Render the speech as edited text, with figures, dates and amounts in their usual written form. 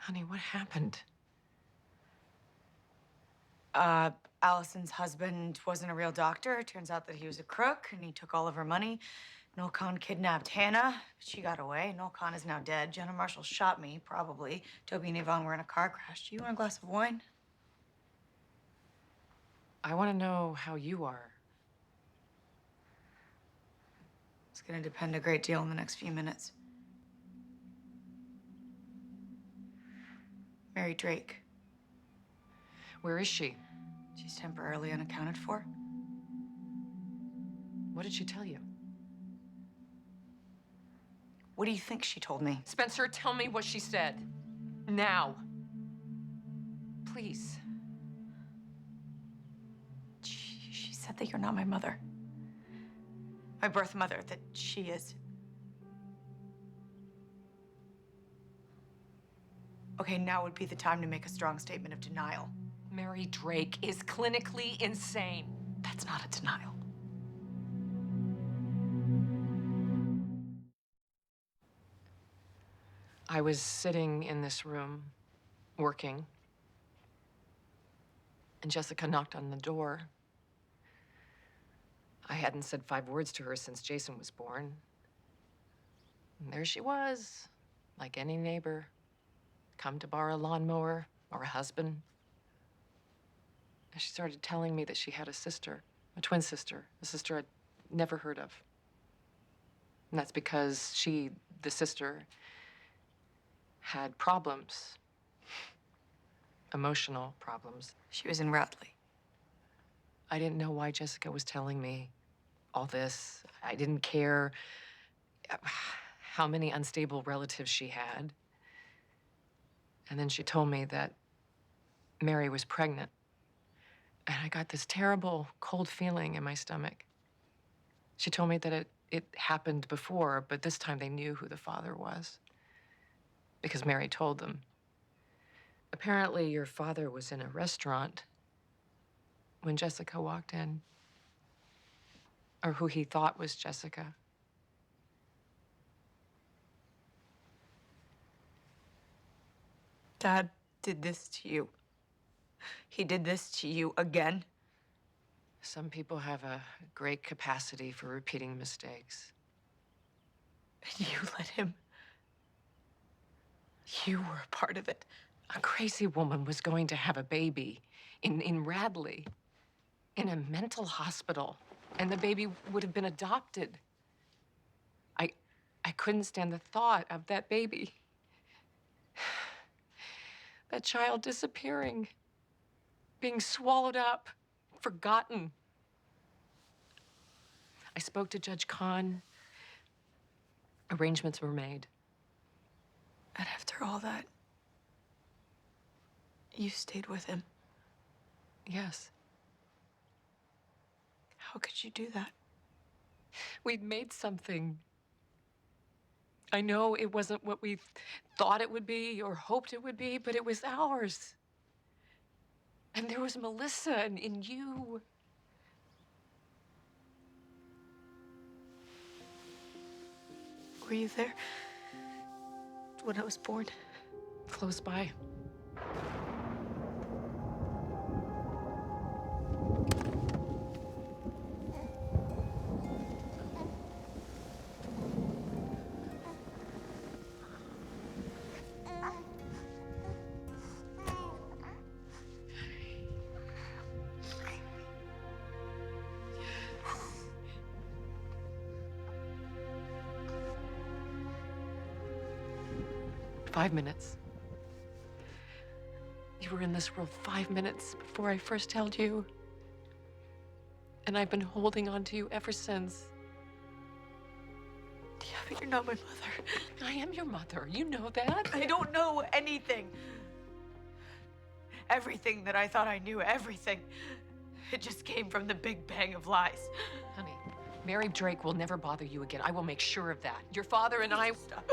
Honey, what happened? Allison's husband wasn't a real doctor. It turns out that he was a crook, and he took all of her money. Noel kidnapped Hanna. She got away. Noel is now dead. Jenna Marshall shot me, probably. Toby and Yvonne were in a car crash. Do you want a glass of wine? I want to know how you are. It's gonna depend a great deal in the next few minutes. Mary Drake. Where is she? She's temporarily unaccounted for. What did she tell you? What do you think she told me? Spencer, tell me what she said. Now. Please. She said that you're not my mother. My birth mother, that she is. Okay, now would be the time to make a strong statement of denial. Mary Drake is clinically insane. That's not a denial. I was sitting in this room, working, and Jessica knocked on the door. I hadn't said 5 words to her since Jason was born. And there she was, like any neighbor, come to borrow a lawnmower or a husband. And she started telling me that she had a sister, a twin sister, a sister I'd never heard of. And that's because she, the sister, had problems, emotional problems. She was in Radley. I didn't know why Jessica was telling me all this. I didn't care how many unstable relatives she had. And then she told me that Mary was pregnant. And I got this terrible cold feeling in my stomach. She told me that it happened before, but this time they knew who the father was because Mary told them. Apparently, your father was in a restaurant when Jessica walked in, or who he thought was Jessica. Dad did this to you. He did this to you again. Some people have a great capacity for repeating mistakes. And you let him. You were a part of it. A crazy woman was going to have a baby in Radley, in a mental hospital, and the baby would have been adopted. I couldn't stand the thought of that baby. That child disappearing, being swallowed up, forgotten. I spoke to Judge Khan. Arrangements were made. And after all that, you stayed with him. Yes. How could you do that? We'd made something. I know it wasn't what we thought it would be or hoped it would be, but it was ours. And there was Melissa and you. Were you there when I was born? Close by. Five minutes. You were in this world 5 minutes before I first held you. And I've been holding on to you ever since. Yeah, but you're not my mother. I am your mother. You know that. I don't know anything. Everything that I thought I knew, everything. It just came from the big bang of lies. Honey, Mary Drake will never bother you again. I will make sure of that. Your father and I... Stop.